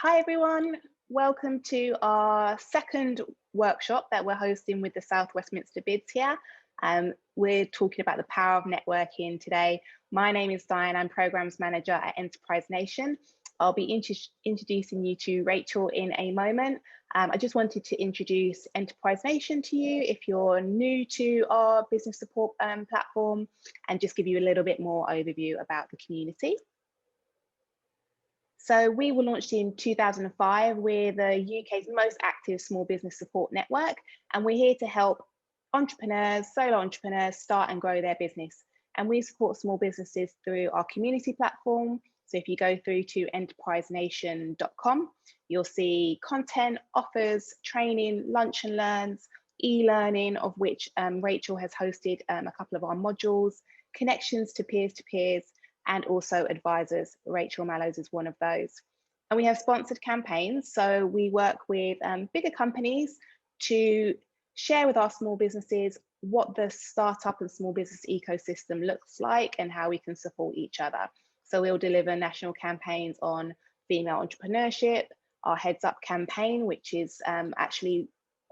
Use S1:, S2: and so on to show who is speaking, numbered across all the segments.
S1: Hi everyone, welcome to our second workshop that we're hosting with the South Westminster Bids here. We're talking about the power of networking today. My name is Diane, I'm Programs Manager at Enterprise Nation. I'll be introducing you to Rachel in a moment. I just wanted to introduce Enterprise Nation to you if you're new to our business support platform, and just give you a little bit more overview about the community. So we were launched in 2005. We're the UK's most active small business support network, and we're here to help entrepreneurs, solo entrepreneurs, start and grow their business. And we support small businesses through our community platform. So if you go through to enterprisenation.com, you'll see content, offers, training, lunch and learns, e-learning, of which Rachel has hosted a couple of our modules, connections to peers, and also advisors. Rachel Mallows is one of those. And we have sponsored campaigns. So we work with bigger companies to share with our small businesses what the startup and small business ecosystem looks like and how we can support each other. So we'll deliver national campaigns on female entrepreneurship, our Heads Up campaign, which is actually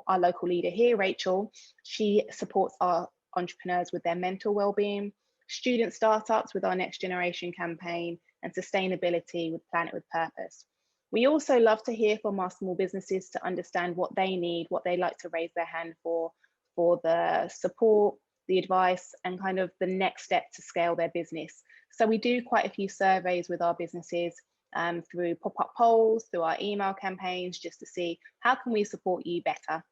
S1: our local leader here, Rachel. She supports our entrepreneurs with their mental well-being, student startups with our Next Generation campaign, and sustainability with Planet with Purpose. We also love to hear from our small businesses to understand what they need, what they like to raise their hand for the support, the advice, and kind of the next step to scale their business. So we do quite a few surveys with our businesses through pop-up polls, through our email campaigns, just to see how can we support you better.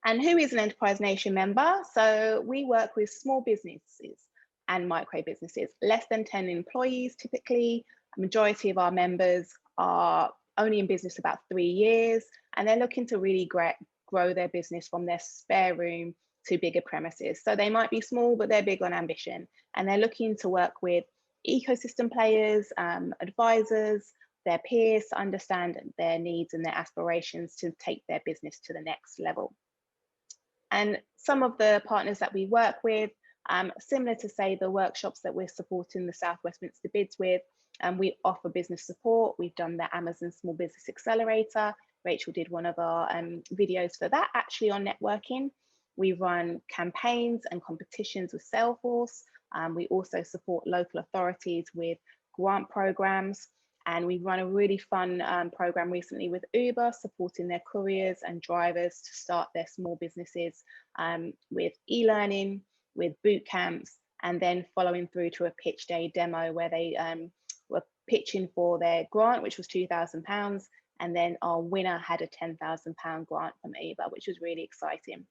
S1: And who is an Enterprise Nation member? So we work with small businesses and micro businesses, less than 10 employees typically. A majority of our members are only in business about 3 years, and they're looking to really grow their business from their spare room to bigger premises. So they might be small, but they're big on ambition, and they're looking to work with ecosystem players, advisors, their peers, to understand their needs and their aspirations to take their business to the next level. And some of the partners that we work with, similar to say the workshops that we're supporting the South Westminster Bids with, we offer business support. We've done the Amazon Small Business Accelerator. Rachel did one of our videos for that, actually, on networking. We run campaigns and competitions with Salesforce. We also support local authorities with grant programs. And we've run a really fun program recently with Uber, supporting their couriers and drivers to start their small businesses with e-learning, with boot camps, and then following through to a pitch day demo where they were pitching for their grant, which was £2,000. And then our winner had a £10,000 grant from Uber, which was really exciting.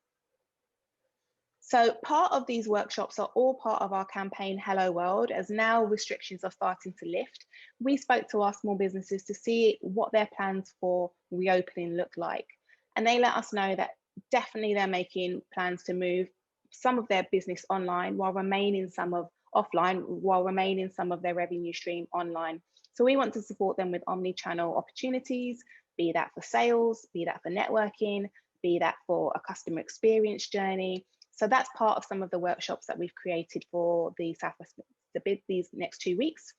S1: So part of these workshops are all part of our campaign Hello World, as now restrictions are starting to lift. We spoke to our small businesses to see what their plans for reopening look like. And they let us know that definitely they're making plans to move some of their business online while remaining some of offline, while remaining some of their revenue stream online. So we want to support them with omni-channel opportunities, be that for sales, be that for networking, be that for a customer experience journey. So that's part of some of the workshops that we've created for the South Westminster Bid these next 2 weeks.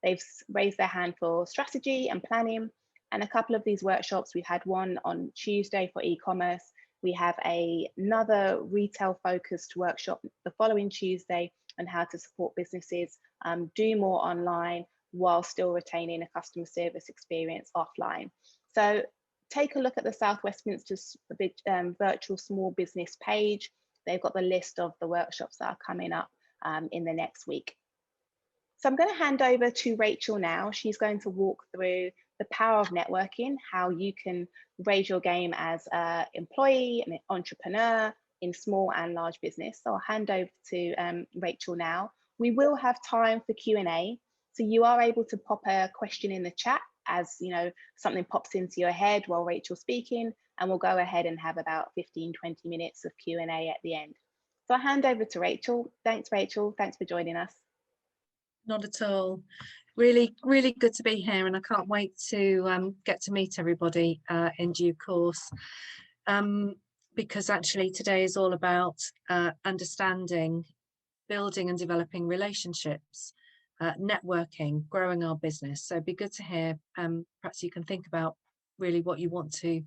S1: They've raised their hand for strategy and planning, and a couple of these workshops, we had one on Tuesday for e-commerce. We have another retail focused workshop the following Tuesday on how to support businesses do more online while still retaining a customer service experience offline. So take a look at the South Westminster virtual small business page. They've got the list of the workshops that are coming up in the next week. So I'm going to hand over to Rachel now. She's going to walk through the power of networking, how you can raise your game as an employee, an entrepreneur in small and large business. So I'll hand over to Rachel now. We will have time for Q&A. So you are able to pop a question in the chat as something pops into your head while Rachel's speaking, and we'll go ahead and have about 15-20 minutes of Q&A at the end. So I'll hand over to Rachel. Thanks, Rachel. Thanks for joining us.
S2: Not at all. Really, really good to be here, and I can't wait to get to meet everybody in due course. Because actually today is all about understanding, building and developing relationships networking, growing our business. So it'd be good to hear, perhaps you can think about really what you want to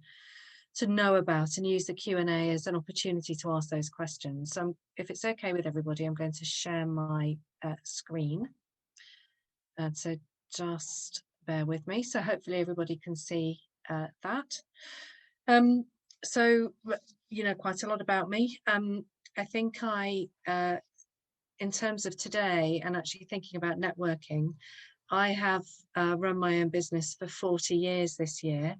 S2: know about, and use the Q&A as an opportunity to ask those questions. If it's okay with everybody, I'm going to share my screen. So just bear with me. So hopefully everybody can see that. So, you know, quite a lot about me. I think in terms of today and actually thinking about networking, I have run my own business for 40 years this year.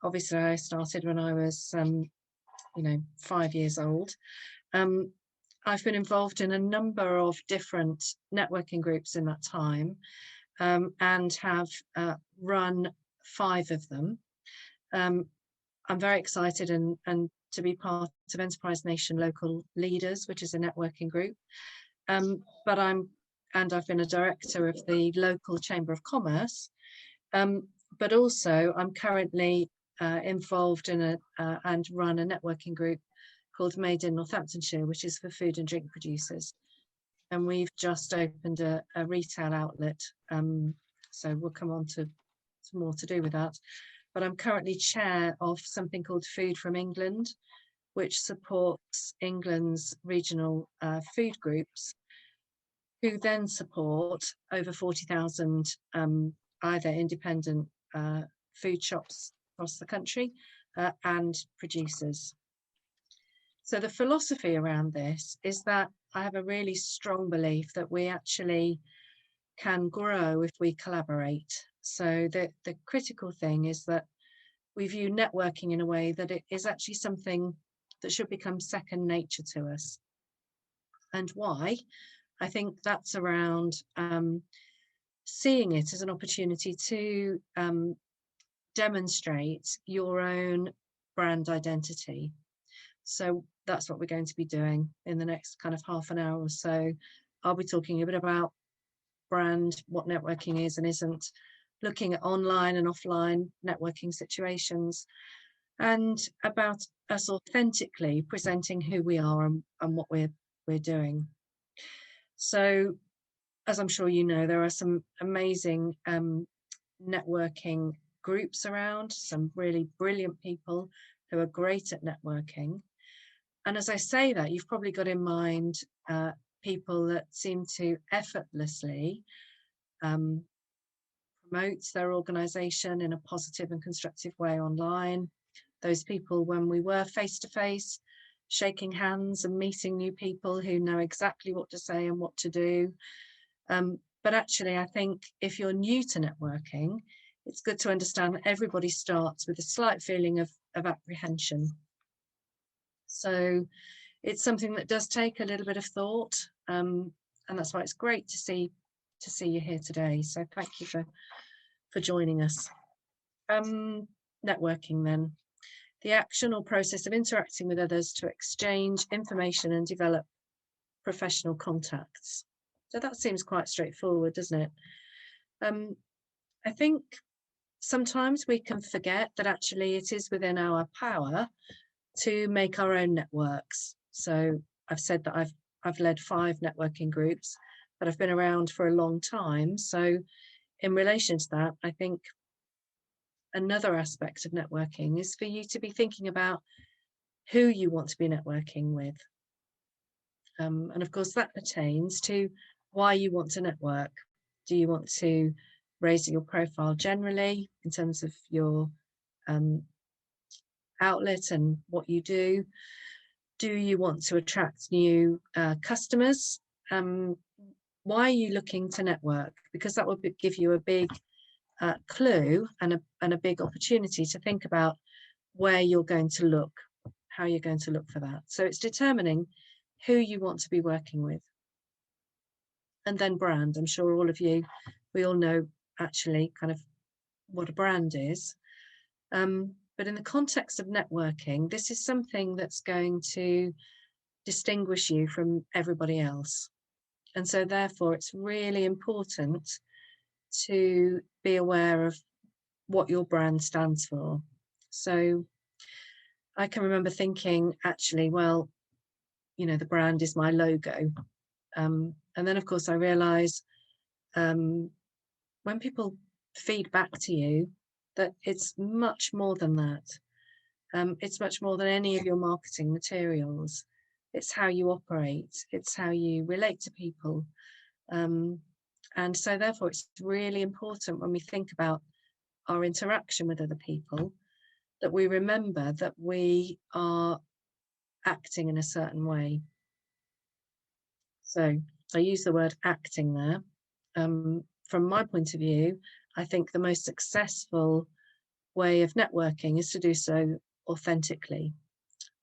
S2: Obviously, I started when I was, 5 years old. I've been involved in a number of different networking groups in that time, and have run 5 of them. I'm very excited and to be part of Enterprise Nation Local Leaders, which is a networking group. But I've been a director of the local Chamber of Commerce, but also I'm currently involved in and run a networking group called Made in Northamptonshire, which is for food and drink producers. And we've just opened a retail outlet. So we'll come on to some more to do with that. But I'm currently chair of something called Food from England, which supports England's regional food groups, who then support over 40,000 either independent food shops across the country and producers. So the philosophy around this is that I have a really strong belief that we actually can grow if we collaborate. So the critical thing is that we view networking in a way that it is actually something that should become second nature to us. And why? I think that's around seeing it as an opportunity to demonstrate your own brand identity. So that's what we're going to be doing in the next kind of half an hour or so. I'll be talking a bit about brand, what networking is and isn't, looking at online and offline networking situations, and about us authentically presenting who we are and what we're doing. So, as I'm sure you know, there are some amazing networking groups around, some really brilliant people who are great at networking. And as I say that, you've probably got in mind people that seem to effortlessly promote their organisation in a positive and constructive way online. Those people, when we were face-to-face, shaking hands and meeting new people who know exactly what to say and what to do. But actually, I think if you're new to networking, it's good to understand that everybody starts with a slight feeling of apprehension. So it's something that does take a little bit of thought, and that's why it's great to see you here today. So thank you for joining us. Networking then. The action or process of interacting with others to exchange information and develop professional contacts. So that seems quite straightforward, doesn't it? I think sometimes we can forget that actually it is within our power to make our own networks. So I've said that I've led 5 networking groups, but I've been around for a long time. So in relation to that, I think another aspect of networking is for you to be thinking about who you want to be networking with. And of course, that pertains to why you want to network. Do you want to raise your profile generally in terms of your outlet and what you do? Do you want to attract new customers? Why are you looking to network? Because that will give you a big clue and a big opportunity to think about where you're going to look, how you're going to look for that. So it's determining who you want to be working with. And then brand. I'm sure all of you, we all know actually kind of what a brand is. But in the context of networking, this is something that's going to distinguish you from everybody else. And so therefore it's really important to be aware of what your brand stands for. So I can remember thinking, actually, well, you know, the brand is my logo. And then of course I realized when people feed back to you, that it's much more than that. It's much more than any of your marketing materials. It's how you operate, it's how you relate to people. And so therefore it's really important when we think about our interaction with other people that we remember that we are acting in a certain way. So I use the word acting there. From my point of view, I think the most successful way of networking is to do so authentically.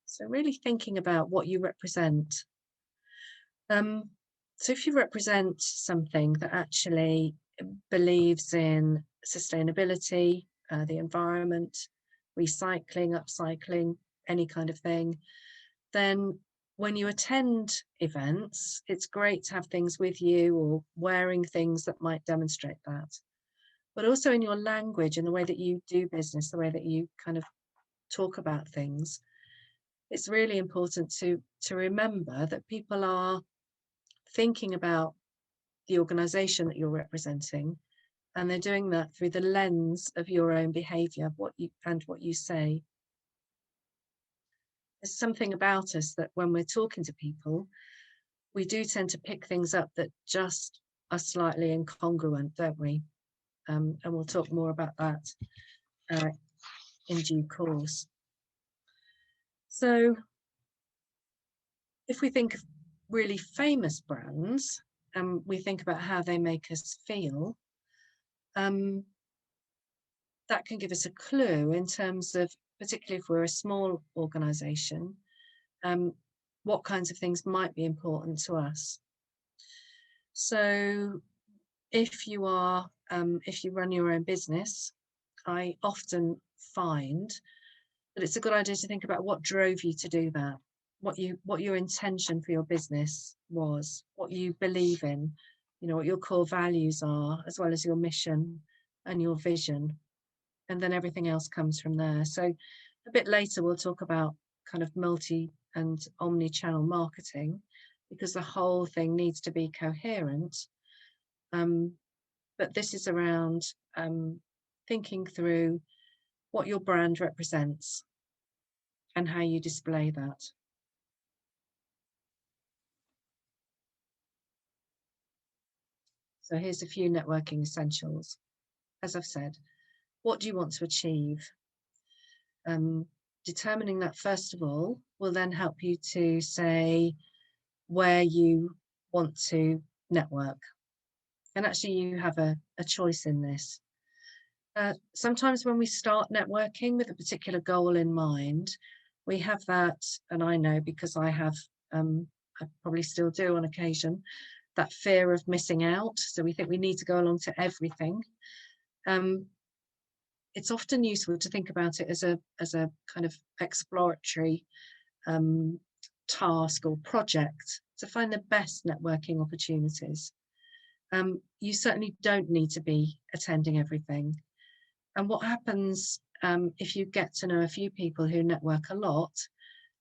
S2: So really thinking about what you represent. So if you represent something that actually believes in sustainability, the environment, recycling, upcycling, any kind of thing, then when you attend events, it's great to have things with you or wearing things that might demonstrate that. But also in your language and the way that you do business, the way that you kind of talk about things, it's really important to remember that people are thinking about the organisation that you're representing, and they're doing that through the lens of your own behaviour, what you say. There's something about us that when we're talking to people, we do tend to pick things up that just are slightly incongruent, don't we? And we'll talk more about that in due course. So if we think of really famous brands and we think about how they make us feel, that can give us a clue in terms of, particularly if we're a small organisation, what kinds of things might be important to us. So if you run your own business, I often find that it's a good idea to think about what drove you to do that, what your intention for your business was, what you believe in, what your core values are, as well as your mission and your vision. And then everything else comes from there. So a bit later, we'll talk about kind of multi and omni-channel marketing, because the whole thing needs to be coherent. But this is around thinking through what your brand represents and how you display that. So here's a few networking essentials. As I've said, what do you want to achieve? Determining that, first of all, will then help you to say where you want to network. And actually you have a choice in this. Sometimes when we start networking with a particular goal in mind, we have that, and I know because I have, I probably still do on occasion, that fear of missing out. So we think we need to go along to everything. It's often useful to think about it as a kind of exploratory task or project to find the best networking opportunities. You certainly don't need to be attending everything. And what happens if you get to know a few people who network a lot,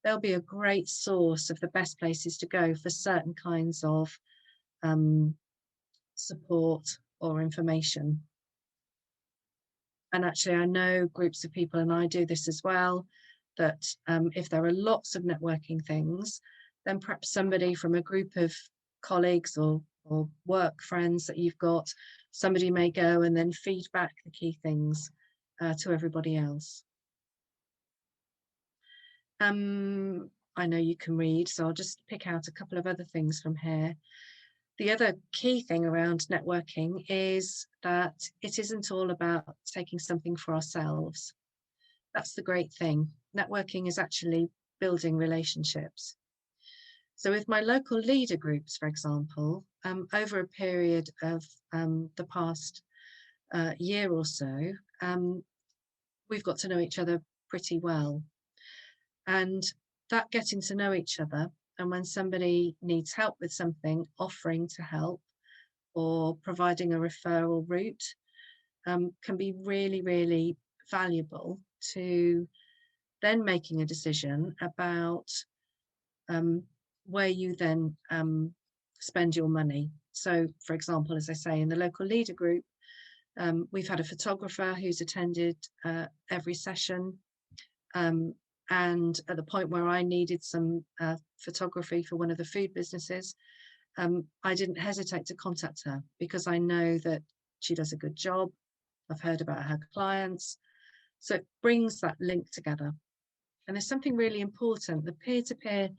S2: they'll be a great source of the best places to go for certain kinds of support or information. And actually, I know groups of people, and I do this as well, that if there are lots of networking things, then perhaps somebody from a group of colleagues or work friends that you've got, somebody may go and then feed back the key things to everybody else. I know you can read, so I'll just pick out a couple of other things from here. The other key thing around networking is that it isn't all about taking something for ourselves. That's the great thing. Networking is actually building relationships. So with my local leader groups, for example, over a period of the past year or so, we've got to know each other pretty well. And that getting to know each other, and when somebody needs help with something, offering to help or providing a referral route can be really, really valuable to then making a decision about where you then spend your money. So, for example, as I say, in the local leader group, we've had a photographer who's attended every session. And at the point where I needed some photography for one of the food businesses, I didn't hesitate to contact her because I know that she does a good job. I've heard about her clients. So it brings that link together. And there's something really important. The peer-to-peer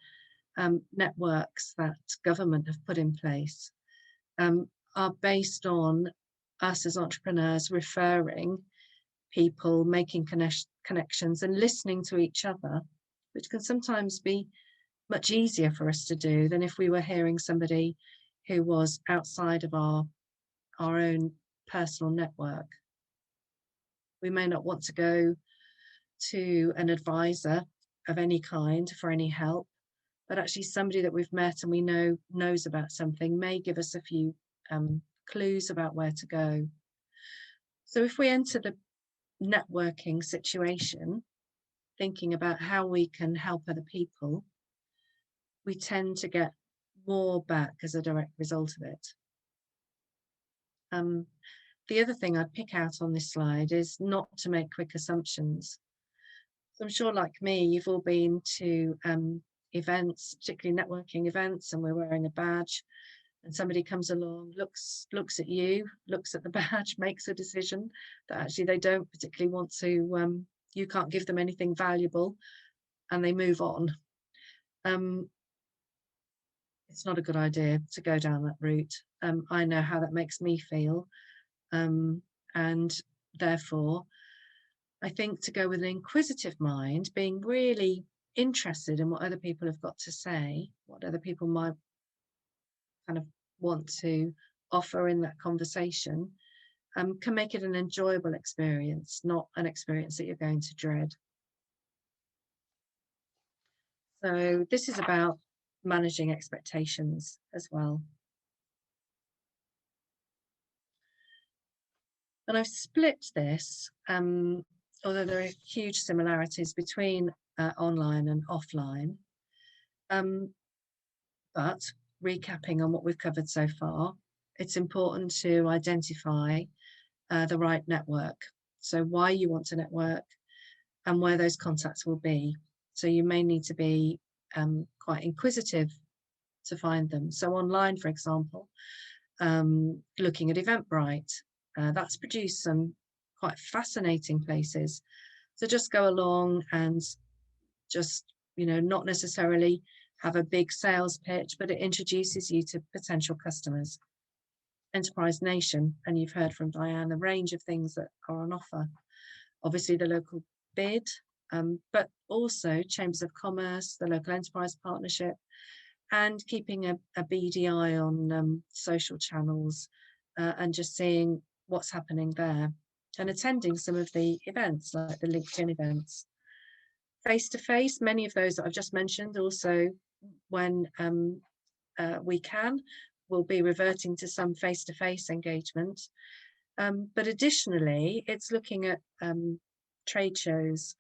S2: networks that government have put in place are based on us as entrepreneurs referring people, making connections and listening to each other, which can sometimes be much easier for us to do than if we were hearing somebody who was outside of our own personal network. We may not want to go to an advisor of any kind for any help, but actually somebody that we've met and we know knows about something may give us a few clues about where to go. So if we enter the networking situation, thinking about how we can help other people, we tend to get more back as a direct result of it. The other thing I'd pick out on this slide is not to make quick assumptions. So I'm sure, like me, you've all been to events, particularly networking events, and we're wearing a badge, and somebody comes along, looks at you, looks at the badge, makes a decision that actually they don't particularly want to, you can't give them anything valuable, and they move on. It's not a good idea to go down that route. I know how that makes me feel. And therefore, I think to go with an inquisitive mind, being really interested in what other people have got to say, what other people might kind of want to offer in that conversation, can make it an enjoyable experience, not an experience that you're going to dread. So this is about managing expectations as well. And I've split this, although there are huge similarities between online and offline. But recapping on what we've covered so far, it's important to identify the right network. So why you want to network and where those contacts will be. So you may need to be quite inquisitive to find them. So online, for example, looking at Eventbrite, that's produced some quite fascinating places. So just go along and just, not necessarily have a big sales pitch, but it introduces you to potential customers. Enterprise Nation, and you've heard from Diane, the range of things that are on offer. Obviously the local bid, but also Chambers of Commerce, the local enterprise partnership, and keeping a beady eye on social channels and just seeing what's happening there, and attending some of the events like the LinkedIn events. Face-to-face, many of those that I've just mentioned, also when we can, we'll be reverting to some face-to-face engagement. But additionally, it's looking at trade shows,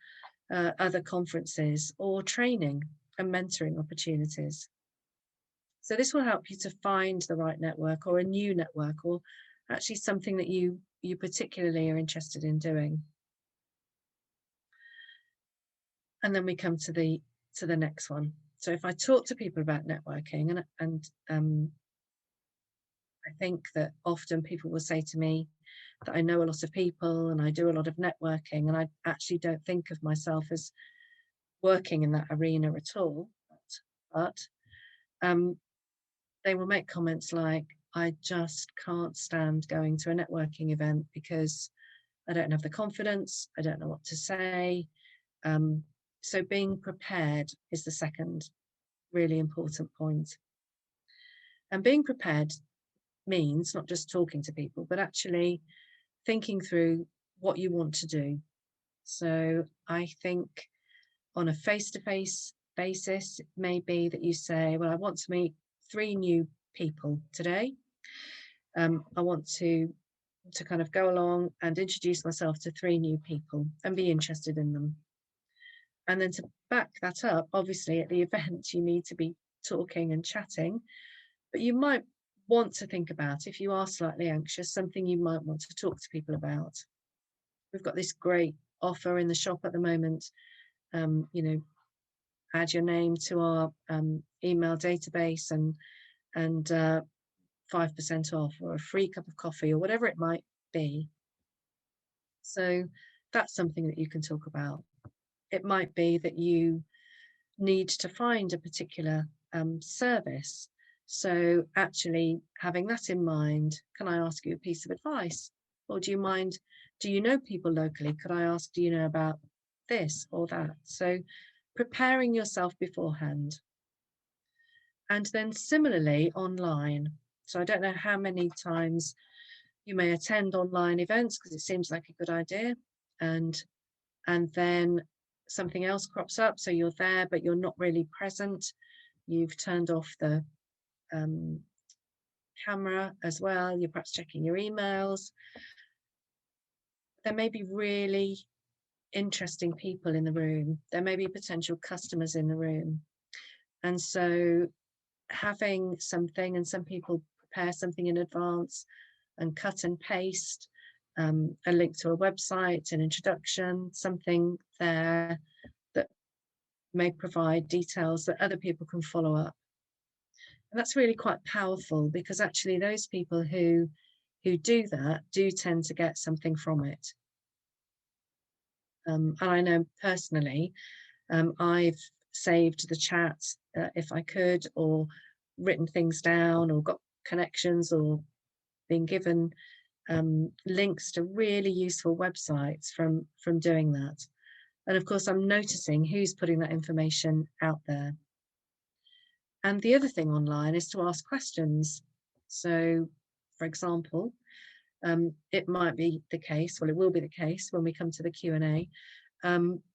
S2: other conferences, or training and mentoring opportunities. So this will help you to find the right network or a new network, or actually something that you particularly are interested in doing. And then we come to the next one. So if I talk to people about networking, and I think that often people will say to me that I know a lot of people and I do a lot of networking, and I actually don't think of myself as working in that arena at all. But they will make comments like, I just can't stand going to a networking event because I don't have the confidence, I don't know what to say. So being prepared is the second really important point. And being prepared means not just talking to people, but actually thinking through what you want to do. So I think on a face-to-face basis, it may be that you say, well, I want to meet 3 new people today. I want to kind of go along and introduce myself to 3 new people and be interested in them. And then to back that up, obviously at the event, you need to be talking and chatting, but you might want to think about, if you are slightly anxious, something you might want to talk to people about. We've got this great offer in the shop at the moment. You know, add your name to our email database and 5% off, or a free cup of coffee, or whatever it might be. So that's something that you can talk about. It might be that you need to find a particular service. So actually having that in mind, can I ask you a piece of advice? Or do you mind, do you know people locally? Could I ask, do you know about this or that? So preparing yourself beforehand. And then similarly online. So I don't know how many times you may attend online events, because it seems like a good idea. And then something else crops up, so you're there but you're not really present. You've turned off the camera as well. You're perhaps checking your emails. There may be really interesting people in the room. There may be potential customers in the room. And so having something, and some people prepare something in advance and cut and paste a link to a website, an introduction, something there that may provide details that other people can follow up. And that's really quite powerful, because actually those people who do that do tend to get something from it. And I know personally, I've saved the chat if I could, or written things down, or got connections, or been given links to really useful websites from doing that. And of course, I'm noticing who's putting that information out there. And the other thing online is to ask questions. So, for example, it might be the case, well, it will be the case when we come to the Q&A,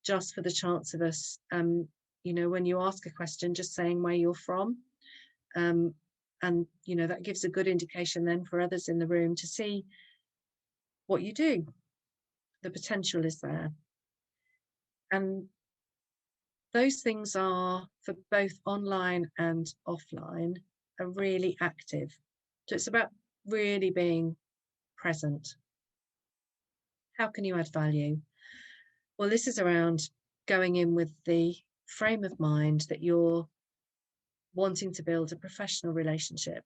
S2: just for the chance of us, you know, when you ask a question, just saying where you're from. And, you know, that gives a good indication then for others in the room to see what you do. The potential is there. And those things are, for both online and offline, are really active. So it's about really being present. How can you add value? Well, this is around going in with the frame of mind that you're wanting to build a professional relationship,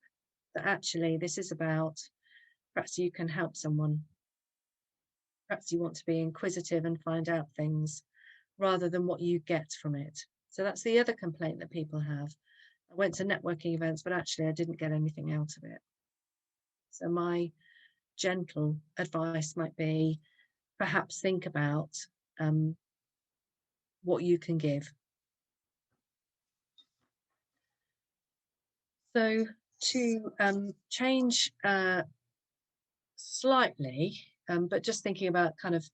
S2: that actually this is about, perhaps you can help someone. Perhaps you want to be inquisitive and find out things rather than what you get from it. So that's the other complaint that people have. I went to networking events, but actually I didn't get anything out of it. So my gentle advice might be, perhaps think about what you can give. So to change slightly, but just thinking about kind of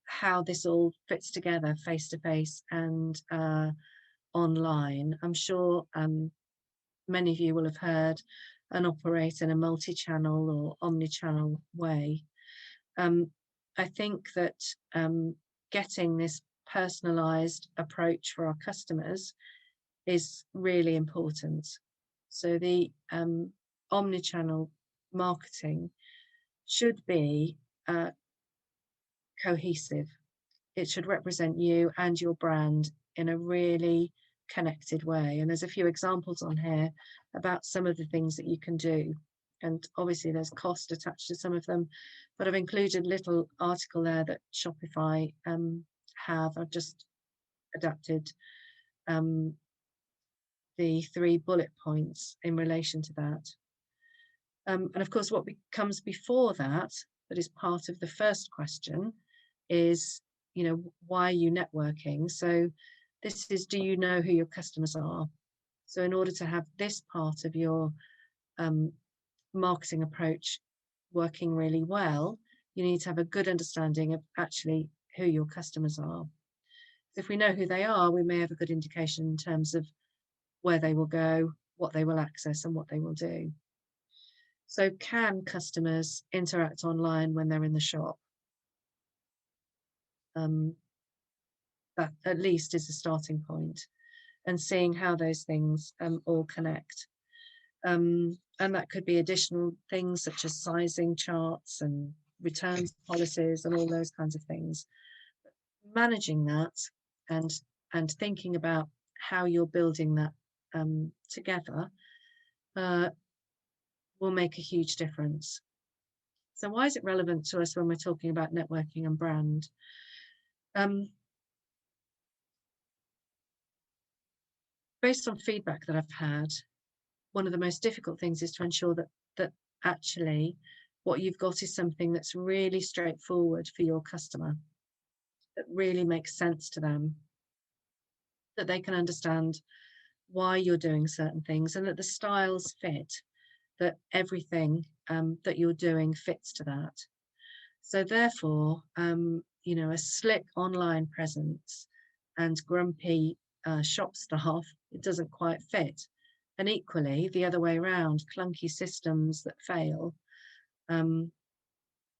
S2: how this all fits together, face to face and online. I'm sure many of you will have heard and operate in a multi-channel or omni-channel way. I think that getting this personalized approach for our customers is really important. So the omni-channel marketing should be cohesive. It should represent you and your brand in a really connected way. And there's a few examples on here about some of the things that you can do. And obviously there's cost attached to some of them, but I've included a little article there that Shopify have. I've just adapted the 3 bullet points in relation to that. And of course, what comes before that, that is part of the first question, is, you know, why are you networking? So this is, do you know who your customers are? So in order to have this part of your marketing approach working really well, you need to have a good understanding of actually who your customers are. If we know who they are, we may have a good indication in terms of where they will go, what they will access, and what they will do. So can customers interact online when they're in the shop? That at least is a starting point, and seeing how those things all connect. And that could be additional things such as sizing charts and returns policies and all those kinds of things. Managing that and thinking about how you're building that together will make a huge difference. So why is it relevant to us when we're talking about networking and brand? Based on feedback that I've had, one of the most difficult things is to ensure that actually what you've got is something that's really straightforward for your customer, that really makes sense to them, that they can understand why you're doing certain things, and that the styles fit, that everything that you're doing fits to that. So therefore, a slick online presence and grumpy shop staff, it doesn't quite fit. And equally, the other way around, clunky systems that fail. But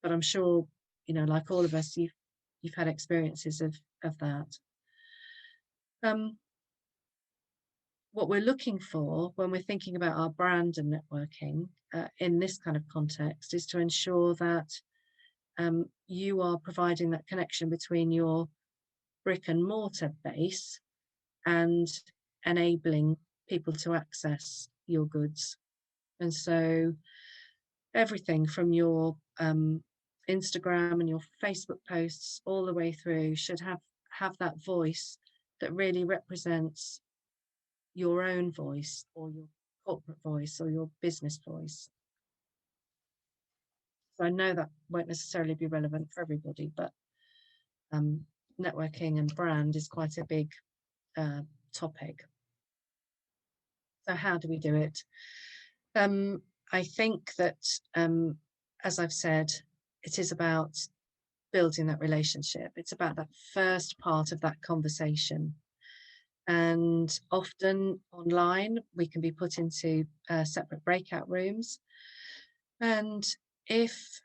S2: I'm sure, like all of us, you've had experiences of that. What we're looking for when we're thinking about our brand and networking in this kind of context is to ensure that you are providing that connection between your brick and mortar base and enabling people to access your goods. And so everything from your Instagram and your Facebook posts all the way through should have that voice that really represents your own voice or your corporate voice or your business voice. So I know that won't necessarily be relevant for everybody, but networking and brand is quite a big topic. So how do we do it? I think that, as I've said, it is about building that relationship. It's about that first part of that conversation. And often online, we can be put into separate breakout rooms. And if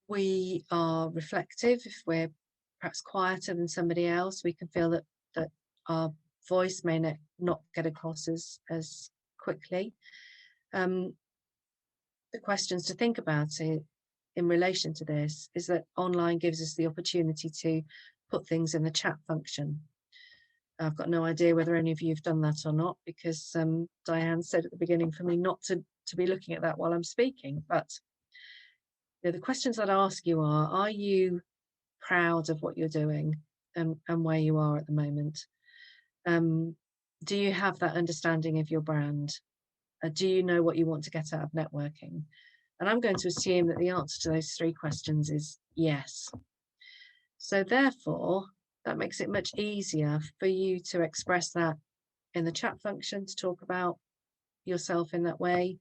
S2: we are reflective, if we're perhaps quieter than somebody else, we can feel that our voice may not get across as quickly. The questions to think about in relation to this is that online gives us the opportunity to put things in the chat function. I've got no idea whether any of you have done that or not, because Diane said at the beginning for me not to be looking at that while I'm speaking. But the questions I'd ask you are you proud of what you're doing and where you are at the moment? Do you have that understanding of your brand? Do you know what you want to get out of networking? And I'm going to assume that the answer to those three questions is yes. So therefore, that makes it much easier for you to express that in the chat function, to talk about yourself in that way,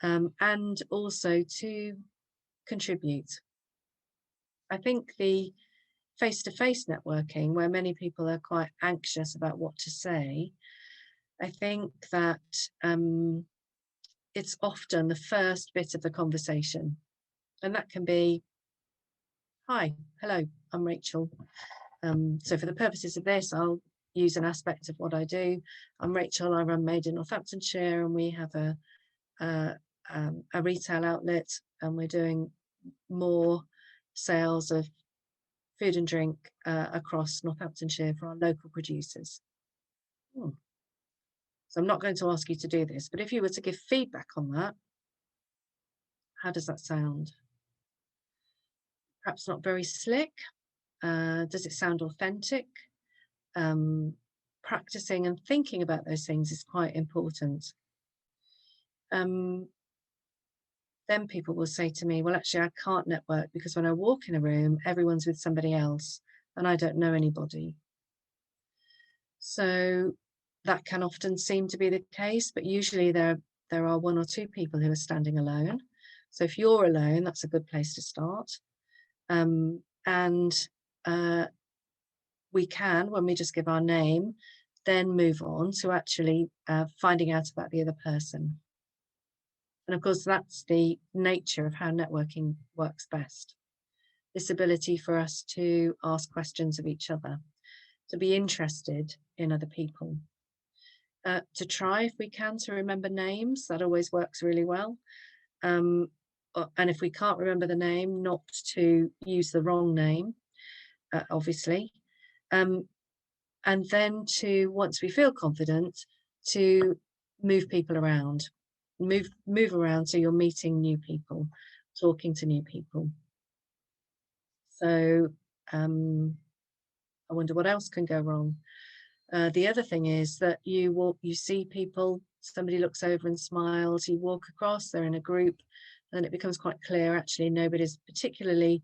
S2: and also to contribute. I think the face-to-face networking, where many people are quite anxious about what to say, I think that it's often the first bit of the conversation. And that can be, hi, hello, I'm Rachel. So for the purposes of this, I'll use an aspect of what I do. I'm Rachel, I run Made in Northamptonshire, and we have a retail outlet, and we're doing more sales of food and drink across Northamptonshire for our local producers. So I'm not going to ask you to do this, but if you were to give feedback on that, how does that sound? Perhaps not very slick. Does it sound authentic? Practicing and thinking about those things is quite important. Then people will say to me, well, actually, I can't network because when I walk in a room, everyone's with somebody else and I don't know anybody. So that can often seem to be the case, but usually there are one or two people who are standing alone. So if you're alone, that's a good place to start. We can, when we just give our name, then move on to actually finding out about the other person. And of course, that's the nature of how networking works best. This ability for us to ask questions of each other, to be interested in other people. to try, if we can, to remember names. That always works really well. And if we can't remember the name, not to use the wrong name, obviously. And then to, once we feel confident, to move people around. Move around so you're meeting new people, talking to new people. So I wonder what else can go wrong. The other thing is that you see people, somebody looks over and smiles, you walk across, they're in a group, and it becomes quite clear actually nobody's particularly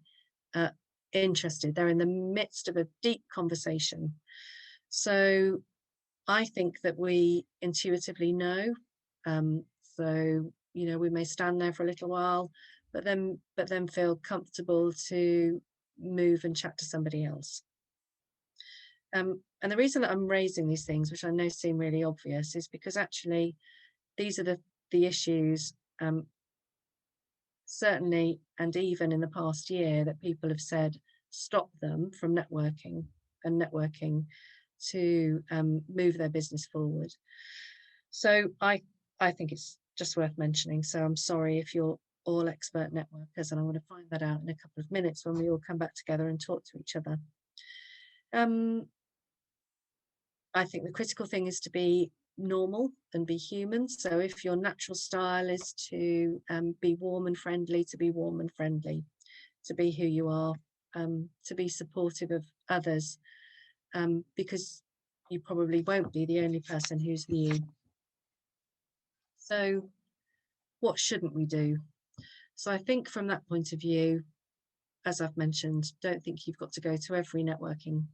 S2: interested. They're in the midst of a deep conversation. So I think that we intuitively know. So, you know, we may stand there for a little while, but then feel comfortable to move and chat to somebody else. And the reason that I'm raising these things, which I know seem really obvious, is because actually these are the issues, certainly and even in the past year, that people have said stop them from networking to move their business forward. So I think it's just worth mentioning. So I'm sorry if you're all expert networkers, and I'm going to find that out in a couple of minutes when we all come back together and talk to each other. I think the critical thing is to be normal and be human. So if your natural style is to be warm and friendly, to be warm and friendly, to be who you are, to be supportive of others, because you probably won't be the only person who's you. So what shouldn't we do? So I think from that point of view, as I've mentioned, don't think you've got to go to every networking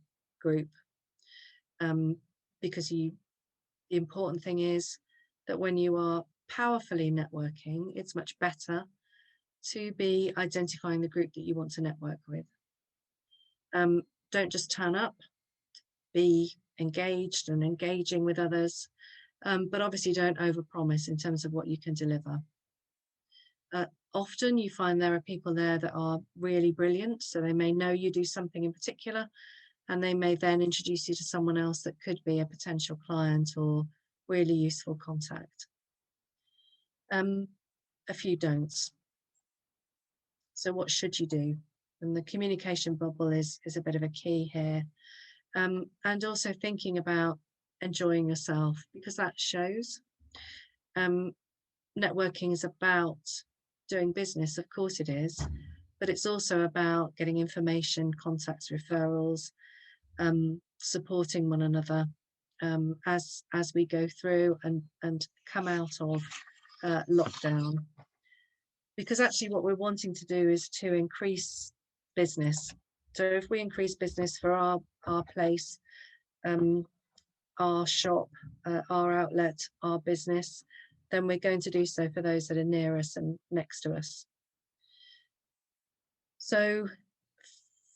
S2: group, because the important thing is that when you are powerfully networking, it's much better to be identifying the group that you want to network with. Don't just turn up, be engaged and engaging with others, but obviously don't overpromise in terms of what you can deliver. Often you find there are people there that are really brilliant, so they may know you do something in particular, and they may then introduce you to someone else that could be a potential client or really useful contact. A few don'ts. So what should you do? And the communication bubble is a bit of a key here. And also thinking about enjoying yourself, because that shows. Networking is about doing business, of course it is, but it's also about getting information, contacts, referrals, supporting one another as we go through and come out of lockdown. Because actually what we're wanting to do is to increase business. So if we increase business for our place, our shop, our outlet, our business, then we're going to do so for those that are near us and next to us. So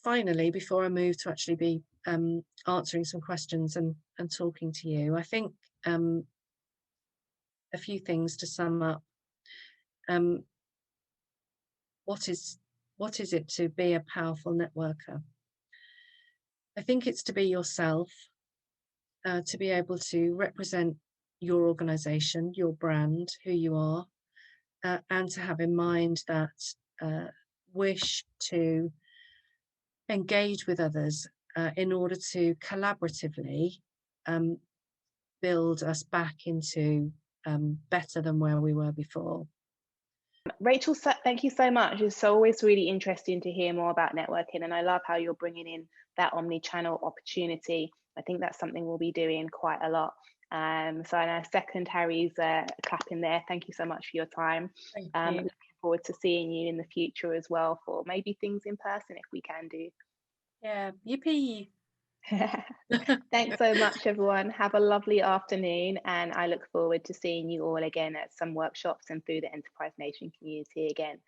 S2: finally, before I move to actually be answering some questions and talking to you, I think a few things to sum up. What is it to be a powerful networker? I think it's to be yourself, to be able to represent your organisation, your brand, who you are, and to have in mind that wish to engage with others in order to collaboratively build us back into better than where we were before.
S1: Rachel, thank you so much. It's always really interesting to hear more about networking, and I love how you're bringing in that omni-channel opportunity. I think that's something we'll be doing quite a lot. So I second Harry's clapping there. Thank you so much for your time.
S2: Thank you.
S1: Looking forward to seeing you in the future as well for maybe things in person if we can do.
S2: Yeah, yippee.
S1: Thanks so much, everyone. Have a lovely afternoon, and I look forward to seeing you all again at some workshops and through the Enterprise Nation community again.